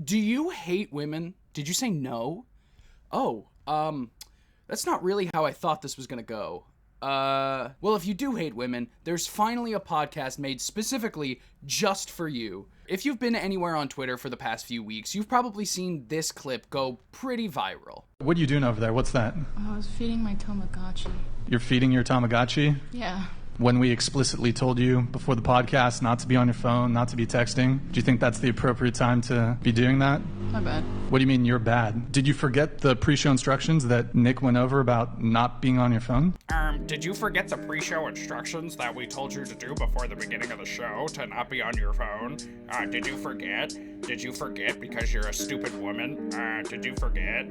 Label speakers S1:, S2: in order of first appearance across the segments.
S1: Do you hate women? Did you say no? Oh, that's not really how I thought this was gonna go. Well, if you do hate women, there's finally a podcast made specifically just for you. If you've been anywhere on Twitter for the past few weeks, you've probably seen this clip go pretty viral.
S2: What are you doing over there? What's that?
S3: I was feeding my Tamagotchi.
S2: You're feeding your Tamagotchi?
S3: Yeah.
S2: When we explicitly told you before the podcast not to be on your phone, not to be texting, do you think that's the appropriate time to be doing that?
S3: My bad.
S2: What do you mean you're bad? Did you forget the pre-show instructions that Nick went over about not being on your phone?
S4: Did you forget the pre-show instructions that we told you to do before the beginning of the show to not be on your phone? Did you forget? Did you forget because you're a stupid woman? Did you forget?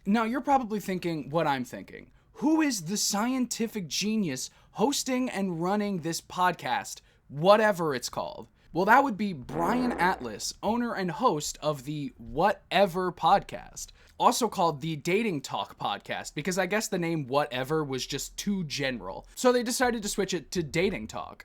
S1: Now, you're probably thinking what I'm thinking. Who is the scientific genius hosting and running this podcast, whatever it's called? Well, that would be Brian Atlas, owner and host of the Whatever podcast, also called the Dating Talk podcast, because I guess the name Whatever was just too general. So they decided to switch it to Dating Talk.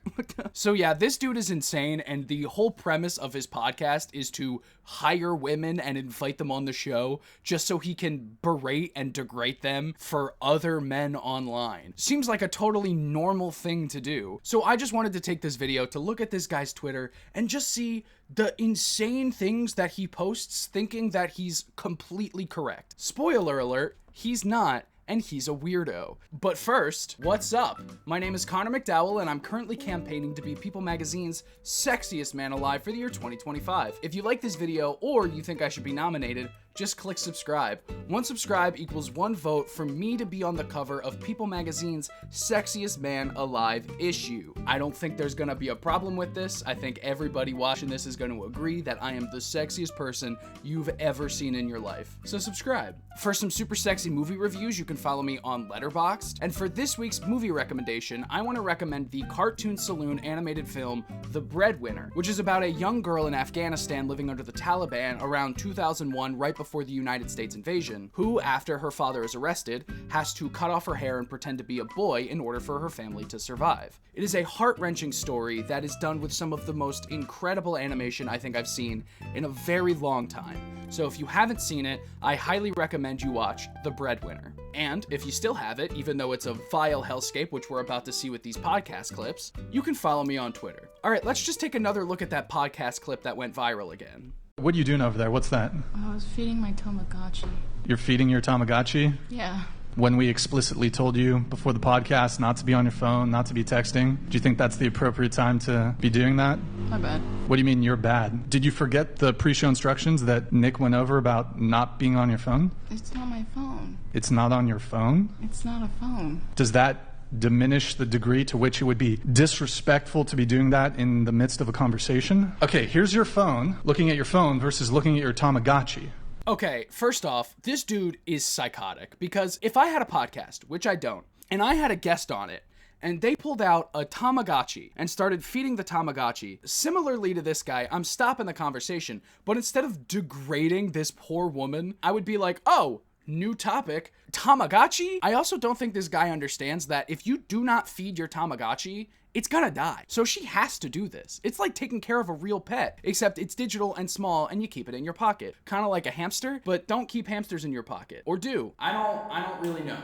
S1: So yeah, this dude is insane, and the whole premise of his podcast is to hire women and invite them on the show just so he can berate and degrade them for other men online. Seems like a totally normal thing to do. So I just wanted to take this video to look at this guy's Twitter and just see the insane things that he posts thinking that he's completely correct. Spoiler alert, he's not, and he's a weirdo. But first, what's up? My name is Connor McDowell, and I'm currently campaigning to be People Magazine's sexiest man alive for the year 2025. If you like this video, or you think I should be nominated, just click subscribe. One subscribe equals one vote for me to be on the cover of People Magazine's Sexiest Man Alive issue. I don't think there's gonna be a problem with this. I think everybody watching this is going to agree that I am the sexiest person you've ever seen in your life. So subscribe. For some super sexy movie reviews, you can follow me on Letterboxd. And for this week's movie recommendation, I want to recommend the Cartoon Saloon animated film, The Breadwinner, which is about a young girl in Afghanistan living under the Taliban around 2001, right before the United States invasion, who, after her father is arrested, has to cut off her hair and pretend to be a boy in order for her family to survive. It is a heart-wrenching story that is done with some of the most incredible animation I think I've seen in a very long time. So if you haven't seen it, I highly recommend you watch The Breadwinner. And if you still have it, even though it's a vile hellscape, which we're about to see with these podcast clips, you can follow me on Twitter. All right, let's just take another look at that podcast clip that went viral again.
S2: What are you doing over there? What's that?
S3: I was feeding my Tamagotchi.
S2: You're feeding your Tamagotchi?
S3: Yeah.
S2: When we explicitly told you before the podcast not to be on your phone, not to be texting, do you think that's the appropriate time to be doing that?
S3: My bad.
S2: What do you mean you're bad? Did you forget the pre-show instructions that Nick went over about not being on your phone?
S3: It's not my phone.
S2: It's not on your phone?
S3: It's not a phone.
S2: Does that diminish the degree to which it would be disrespectful to be doing that in the midst of a conversation? Okay, here's your phone, looking at your phone versus looking at your Tamagotchi.
S1: Okay, first off, this dude is psychotic, because if I had a podcast, which I don't, and I had a guest on it, and they pulled out a Tamagotchi and started feeding the Tamagotchi, similarly to this guy, I'm stopping the conversation, but instead of degrading this poor woman, I would be like, oh, new topic, Tamagotchi? I also don't think this guy understands that if you do not feed your Tamagotchi, it's gonna die. So she has to do this. It's like taking care of a real pet, except it's digital and small and you keep it in your pocket. Kind of like a hamster, but don't keep hamsters in your pocket. Or do. I don't really know.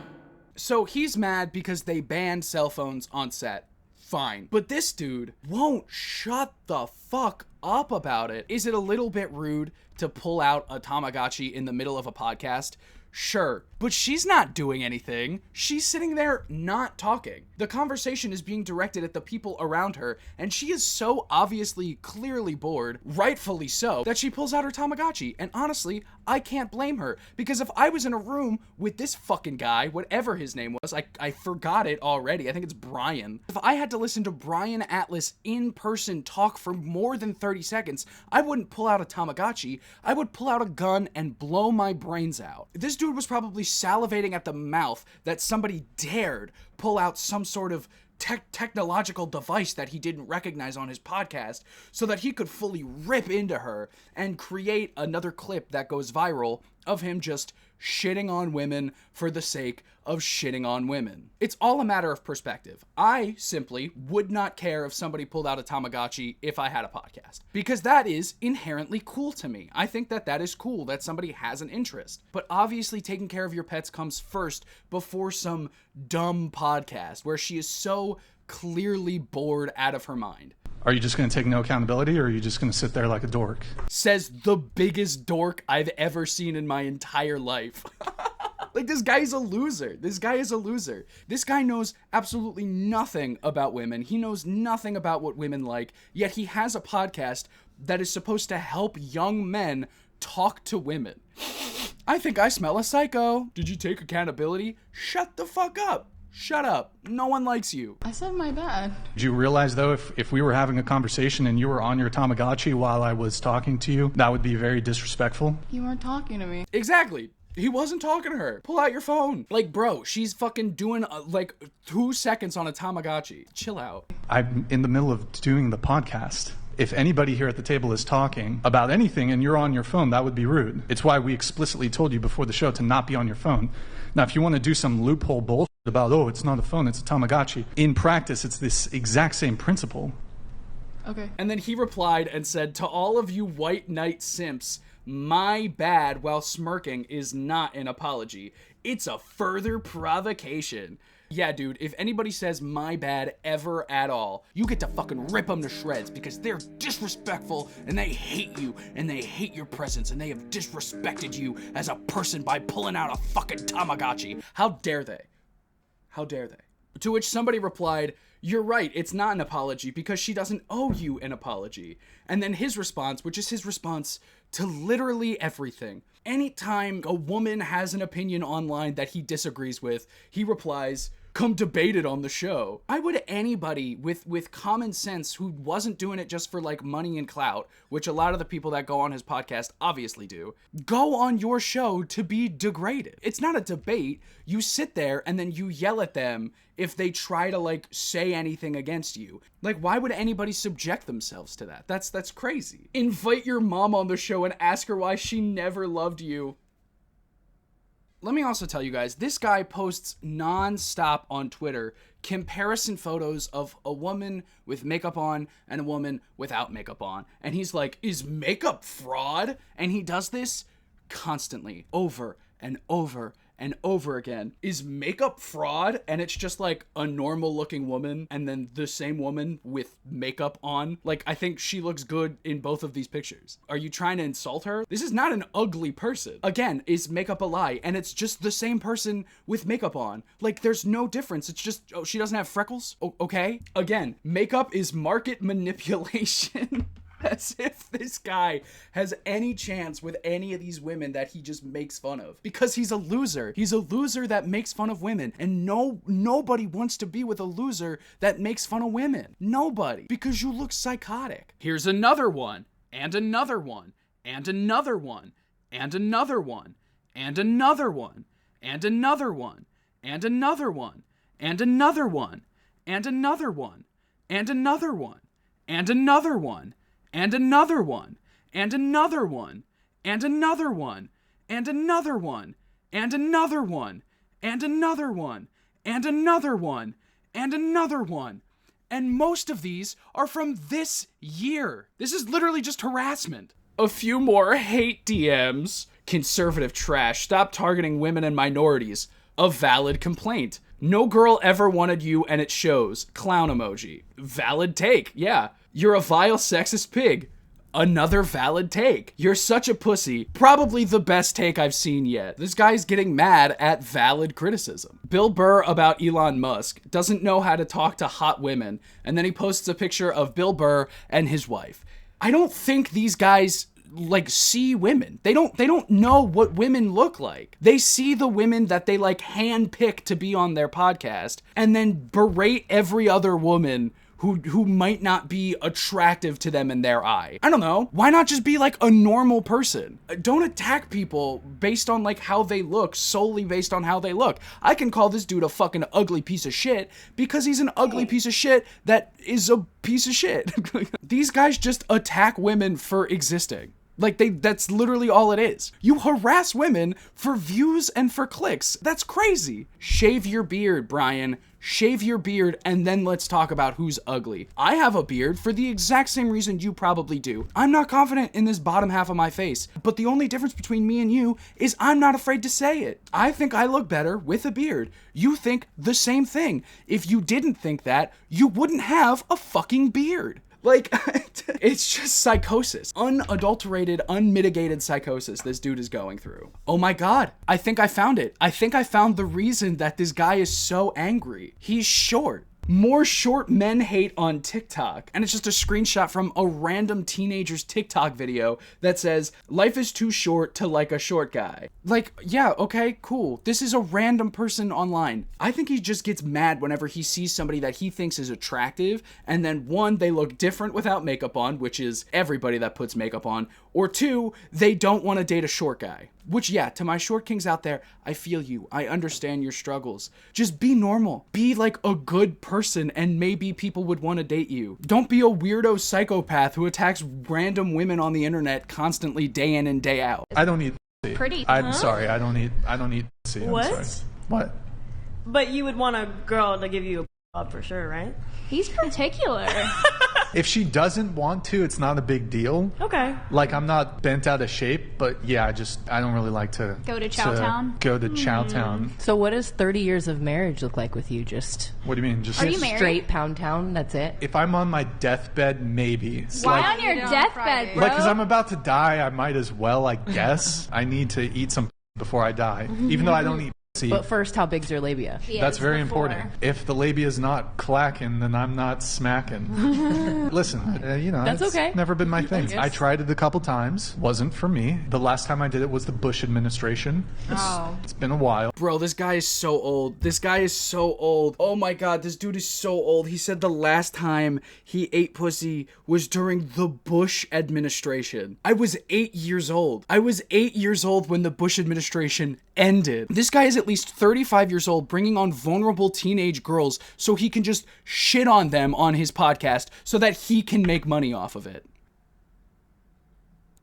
S1: So he's mad because they banned cell phones on set. Fine. But this dude won't shut the fuck up about it. Is it a little bit rude to pull out a Tamagotchi in the middle of a podcast? Sure, but she's not doing anything. She's sitting there not talking. The conversation is being directed at the people around her, and she is so obviously, clearly bored, rightfully so, that she pulls out her Tamagotchi. And honestly, I can't blame her, because if I was in a room with this fucking guy, whatever his name was, I forgot it already, I think it's Brian. If I had to listen to Brian Atlas in person talk for more than 30 seconds, I wouldn't pull out a Tamagotchi, I would pull out a gun and blow my brains out. This dude was probably salivating at the mouth that somebody dared pull out some sort of technological device that he didn't recognize on his podcast so that he could fully rip into her and create another clip that goes viral of him just shitting on women for the sake of shitting on women. It's all a matter of perspective. I simply would not care if somebody pulled out a Tamagotchi if I had a podcast, because that is inherently cool to me. I think that that is cool that somebody has an interest. But obviously taking care of your pets comes first before some dumb podcast where she is so clearly bored out of her mind.
S2: Are you just going to take no accountability, or are you just going to sit there like a dork?
S1: Says the biggest dork I've ever seen in my entire life. Like, this guy is a loser. This guy is a loser. This guy knows absolutely nothing about women. He knows nothing about what women like, yet he has a podcast that is supposed to help young men talk to women. I think I smell a psycho. Did you take accountability? Shut the fuck up. Shut up. No one likes you.
S3: I said my bad.
S2: Do you realize, though, if we were having a conversation and you were on your Tamagotchi while I was talking to you, that would be very disrespectful?
S3: You weren't talking to me.
S1: Exactly. He wasn't talking to her. Pull out your phone. Like, bro, she's fucking doing, 2 seconds on a Tamagotchi. Chill out.
S2: I'm in the middle of doing the podcast. If anybody here at the table is talking about anything and you're on your phone, that would be rude. It's why we explicitly told you before the show to not be on your phone. Now, if you want to do some loophole bullshit about, oh, it's not a phone, it's a Tamagotchi, in practice, it's this exact same principle.
S3: Okay.
S1: And then he replied and said, to all of you white knight simps, my bad while smirking is not an apology. It's a further provocation. Yeah, dude, if anybody says my bad ever at all, you get to fucking rip them to shreds because they're disrespectful and they hate you and they hate your presence and they have disrespected you as a person by pulling out a fucking Tamagotchi. How dare they? How dare they? To which somebody replied, you're right, it's not an apology because she doesn't owe you an apology. And then his response, which is his response to literally everything. Anytime a woman has an opinion online that he disagrees with, he replies, come debate it on the show. Why would anybody with common sense who wasn't doing it just for like money and clout, which a lot of the people that go on his podcast obviously do, go on your show to be degraded? It's not a debate. You sit there and then you yell at them if they try to like say anything against you. Like, why would anybody subject themselves to that? That's crazy. Invite your mom on the show and ask her why she never loved you. Let me also tell you guys, this guy posts non-stop on Twitter comparison photos of a woman with makeup on and a woman without makeup on. And he's like, is makeup fraud? And he does this constantly, over and over and over again. Is makeup fraud? And it's just like a normal looking woman and then the same woman with makeup on. Like, I think she looks good in both of these pictures. Are you trying to insult her? This is not an ugly person. Again, is makeup a lie? And it's just the same person with makeup on. Like, there's no difference. It's just, oh, she doesn't have freckles? Okay? Again, makeup is market manipulation. As if this guy has any chance with any of these women that he just makes fun of. Because he's a loser. He's a loser that makes fun of women. And nobody wants to be with a loser that makes fun of women. Nobody. Because you look psychotic. Here's another one. And another one. And another one. And another one. And another one. And another one. And another one. And another one. And another one. And another one. And another one. And another one, and another one, and another one, and another one, and another one, and another one, and another one, and another one. And most of these are from this year. This is literally just harassment. A few more hate DMs. Conservative trash. Stop targeting women and minorities. A valid complaint. No girl ever wanted you and it shows. Clown emoji. Valid take. Yeah. You're a vile sexist pig. Another valid take. You're such a pussy. Probably the best take I've seen yet. This guy's getting mad at valid criticism. Bill Burr about Elon Musk doesn't know how to talk to hot women. And then he posts a picture of Bill Burr and his wife. I don't think these guys like see women. They don't know what women look like. They see the women that they like handpick to be on their podcast and then berate every other woman who might not be attractive to them in their eye. I don't know. Why not just be like a normal person? Don't attack people based on like how they look, solely based on how they look. I can call this dude a fucking ugly piece of shit because he's an ugly piece of shit that is a piece of shit. These guys just attack women for existing. Like, that's literally all it is. You harass women for views and for clicks. That's crazy. Shave your beard, Brian. Shave your beard, and then let's talk about who's ugly. I have a beard for the exact same reason you probably do. I'm not confident in this bottom half of my face, but the only difference between me and you is I'm not afraid to say it. I think I look better with a beard. You think the same thing. If you didn't think that, you wouldn't have a fucking beard. Like, it's just psychosis. Unadulterated, unmitigated psychosis this dude is going through. Oh my God, I think I found it. I think I found the reason that this guy is so angry. He's short. More short men hate on TikTok. And it's just a screenshot from a random teenager's TikTok video that says, life is too short to like a short guy. Like, yeah, okay, cool. This is a random person online. I think he just gets mad whenever he sees somebody that he thinks is attractive, and then one, they look different without makeup on, which is everybody that puts makeup on, or two, they don't want to date a short guy. Which, yeah, to my short kings out there, I feel you. I understand your struggles. Just be normal. Be like a good person and maybe people would want to date you. Don't be a weirdo psychopath who attacks random women on the internet constantly day in and day out.
S2: I don't need pussy.
S5: Pretty.
S2: I'm sorry. I don't need pussy. I'm
S6: What?
S2: sorry. What?
S6: But you would want a girl to give you a job for sure, right?
S5: He's particular.
S2: If she doesn't want to, it's not a big deal.
S6: Okay.
S2: Like, I'm not bent out of shape, but yeah, I don't really like to
S5: Go to Chowtown?
S2: Go to Chowtown.
S7: So what does 30 years of marriage look like with you? Just
S2: What do you mean? Just
S5: Are you married?
S7: straight Pound Town, that's it?
S2: if I'm on my deathbed, maybe.
S5: Why
S2: Like,
S5: on your deathbed, bro?
S2: like, because I'm about to die, I might as well, I guess. I need to eat some before I die, even though I don't eat pussy.
S7: But first, how big's your labia?
S2: That's very important. If the labia's not clacking, then I'm not smacking. Listen,
S7: That's
S2: it's
S7: okay.
S2: never been my thing.
S7: guess.
S2: I tried it a couple times. Wasn't for me. The last time I did it was the Bush administration. It's been a while.
S1: Bro, this guy is so old. This guy is so old. Oh my God, this dude is so old. He said the last time he ate pussy was during the Bush administration. I was 8 years old. I was 8 years old when the Bush administration ended. This guy is at least 35 years old, bringing on vulnerable teenage girls so he can just shit on them on his podcast so that he can make money off of it.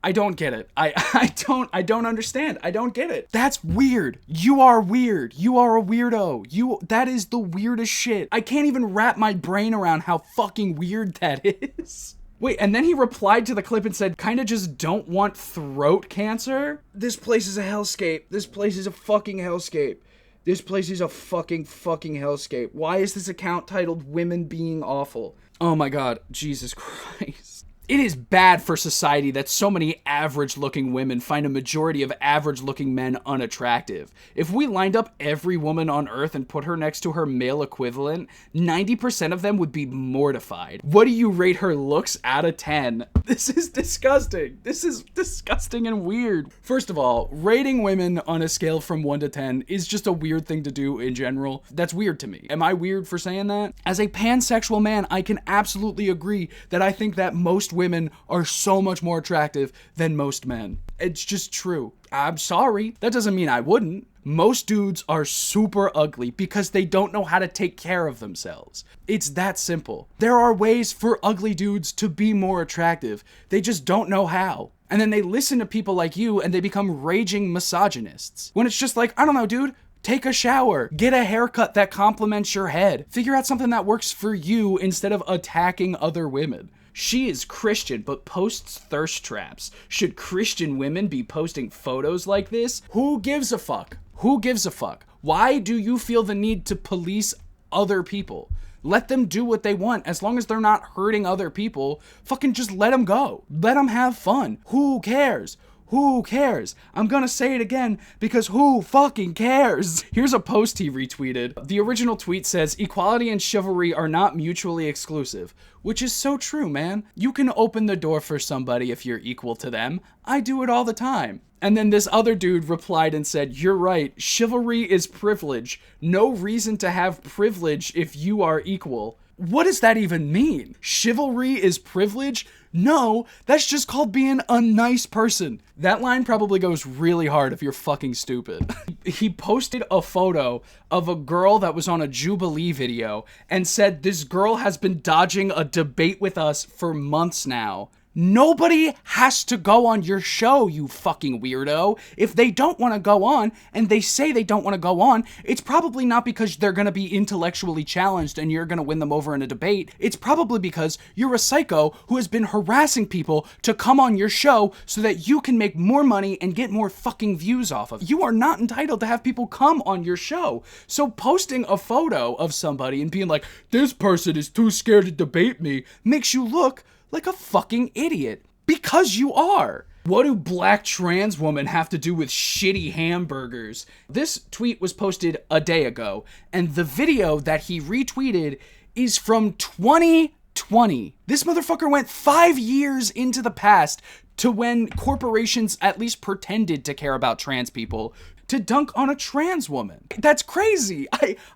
S1: I don't get it. I don't understand. I don't get it. That's weird. You are weird. You are a weirdo. That is the weirdest shit. I can't even wrap my brain around how fucking weird that is. Wait, and then he replied to the clip and said, kinda just don't want throat cancer? This place is a hellscape. This place is a fucking hellscape. This place is a fucking hellscape. Why is this account titled Women Being Awful? Oh my God, Jesus Christ. It is bad for society that so many average-looking women find a majority of average-looking men unattractive. If we lined up every woman on Earth and put her next to her male equivalent, 90% of them would be mortified. What do you rate her looks out of 10? This is disgusting. This is disgusting and weird. First of all, rating women on a scale from 1 to 10 is just a weird thing to do in general. That's weird to me. Am I weird for saying that? As a pansexual man, I can absolutely agree that I think that most women are so much more attractive than most men. It's just true. I'm sorry. That doesn't mean I wouldn't. Most dudes are super ugly because they don't know how to take care of themselves. It's that simple. There are ways for ugly dudes to be more attractive. They just don't know how. And then they listen to people like you and they become raging misogynists. When it's just like, I don't know, dude. Take a shower. Get a haircut that complements your head. Figure out something that works for you instead of attacking other women. She is Christian, but posts thirst traps. Should Christian women be posting photos like this? Who gives a fuck? Who gives a fuck? Why do you feel the need to police other people? Let them do what they want. As long as they're not hurting other people, fucking just let them go. Let them have fun. Who cares? Who cares? I'm gonna say it again because who fucking cares? Here's a post he retweeted. The original tweet says, equality and chivalry are not mutually exclusive, which is so true, man. You can open the door for somebody if you're equal to them. I do it all the time. And then this other dude replied and said, you're right, chivalry is privilege. No reason to have privilege if you are equal. What does that even mean? Chivalry is privilege? No, that's just called being a nice person. That line probably goes really hard if you're fucking stupid. He posted a photo of a girl that was on a Jubilee video and said this girl has been dodging a debate with us for months now. Nobody has to go on your show, you fucking weirdo. If they don't want to go on, and they say they don't want to go on, it's probably not because they're going to be intellectually challenged and you're going to win them over in a debate. It's probably because you're a psycho who has been harassing people to come on your show so that you can make more money and get more fucking views off of it. You are not entitled to have people come on your show. So posting a photo of somebody and being like, this person is too scared to debate me, makes you look like a fucking idiot. Because you are. What do black trans women have to do with shitty hamburgers? This tweet was posted a day ago, and the video that he retweeted is from 2020. This motherfucker went 5 years into the past to when corporations at least pretended to care about trans people to dunk on a trans woman. That's crazy.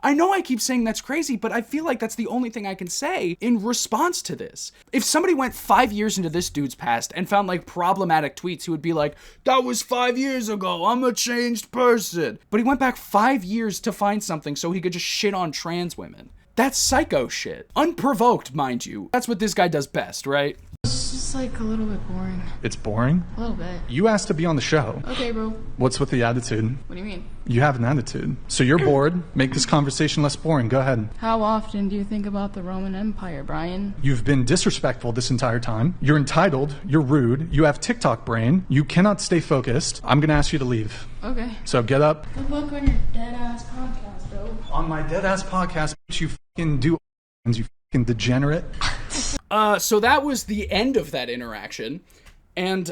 S1: I know I keep saying that's crazy, but I feel like that's the only thing I can say in response to this. If somebody went 5 years into this dude's past and found like problematic tweets, he would be like, that was 5 years ago, I'm a changed person. But he went back 5 years to find something so he could just shit on trans women. That's psycho shit. Unprovoked, mind you. That's what this guy does best, right?
S3: It's just like a little bit boring.
S2: It's boring?
S3: A little bit.
S2: You asked to be on the show.
S3: Okay, bro.
S2: What's with the attitude?
S3: What do you mean?
S2: You have an attitude. So you're bored. Make this conversation less boring. Go ahead.
S3: How often do you think about the Roman Empire, Brian?
S2: You've been disrespectful this entire time. You're entitled. You're rude. You have TikTok brain. You cannot stay focused. I'm going to ask you to leave.
S3: Okay.
S2: So get up.
S3: Good luck on your dead-ass podcast, bro.
S2: On my dead-ass podcast, you fucking do, you fucking degenerate.
S1: So that was the end of that interaction. And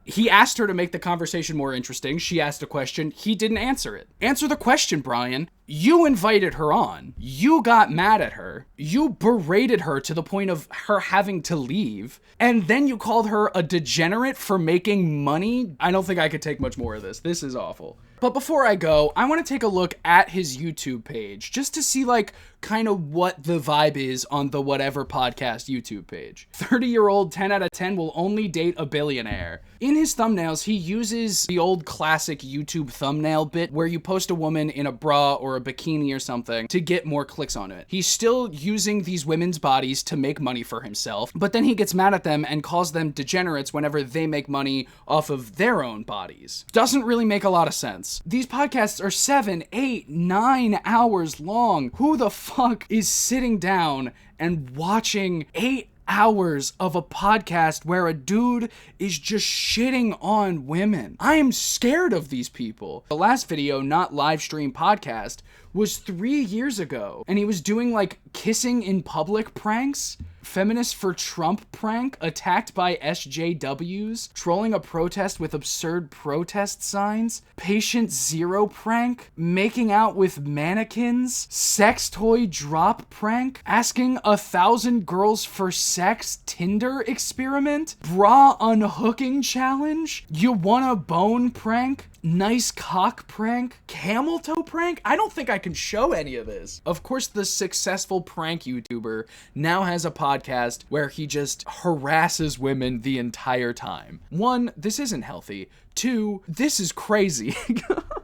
S1: he asked her to make the conversation more interesting. She asked a question. He didn't answer it. Answer the question, Brian. You invited her on. You got mad at her. You berated her to the point of her having to leave. And then you called her a degenerate for making money. I don't think I could take much more of this. This is awful. But before I go, I want to take a look at his YouTube page just to see like kind of what the vibe is on the Whatever Podcast YouTube page. 30-year-old 10 out of 10 will only date a billionaire. In his thumbnails, he uses the old classic YouTube thumbnail bit where you post a woman in a bra or a bikini or something to get more clicks on it. He's still using these women's bodies to make money for himself, but then he gets mad at them and calls them degenerates whenever they make money off of their own bodies. Doesn't really make a lot of sense. These podcasts are 7, 8, 9 hours long. Who the fuck is sitting down and watching 8 hours of a podcast where a dude is just shitting on women? I am scared of these people. The last video, not live stream podcast, was 3 years ago, and he was doing like kissing in public pranks, feminist for Trump prank, attacked by SJWs, trolling a protest with absurd protest signs, patient zero prank, making out with mannequins, sex toy drop prank, asking 1,000 girls for sex Tinder experiment, bra unhooking challenge, you wanna bone prank, nice cock prank, camel toe prank. I don't think I can show any of this. Of course, the successful prank YouTuber now has a podcast where he just harasses women the entire time. 1, this isn't healthy. 2, this is crazy.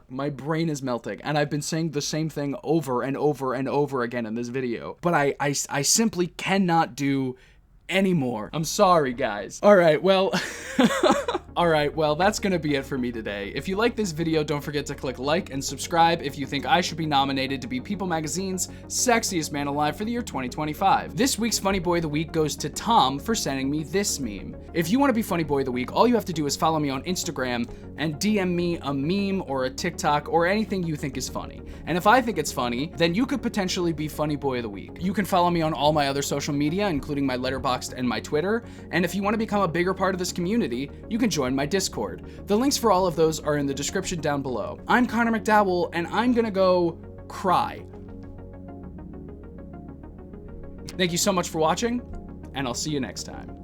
S1: My brain is melting, and I've been saying the same thing over and over and over again in this video, but I simply cannot do anymore. I'm sorry, guys. All right, well, that's gonna be it for me today. If you like this video, don't forget to click like and subscribe if you think I should be nominated to be People Magazine's Sexiest Man Alive for the year 2025. This week's Funny Boy of the Week goes to Tom for sending me this meme. If you want to be Funny Boy of the Week, all you have to do is follow me on Instagram and DM me a meme or a TikTok or anything you think is funny. And if I think it's funny, then you could potentially be Funny Boy of the Week. You can follow me on all my other social media, including my Letterboxd and my Twitter. And if you want to become a bigger part of this community, you can join my Discord. The links for all of those are in the description down below. I'm Connor McDowell, and I'm gonna go cry. Thank you so much for watching, and I'll see you next time.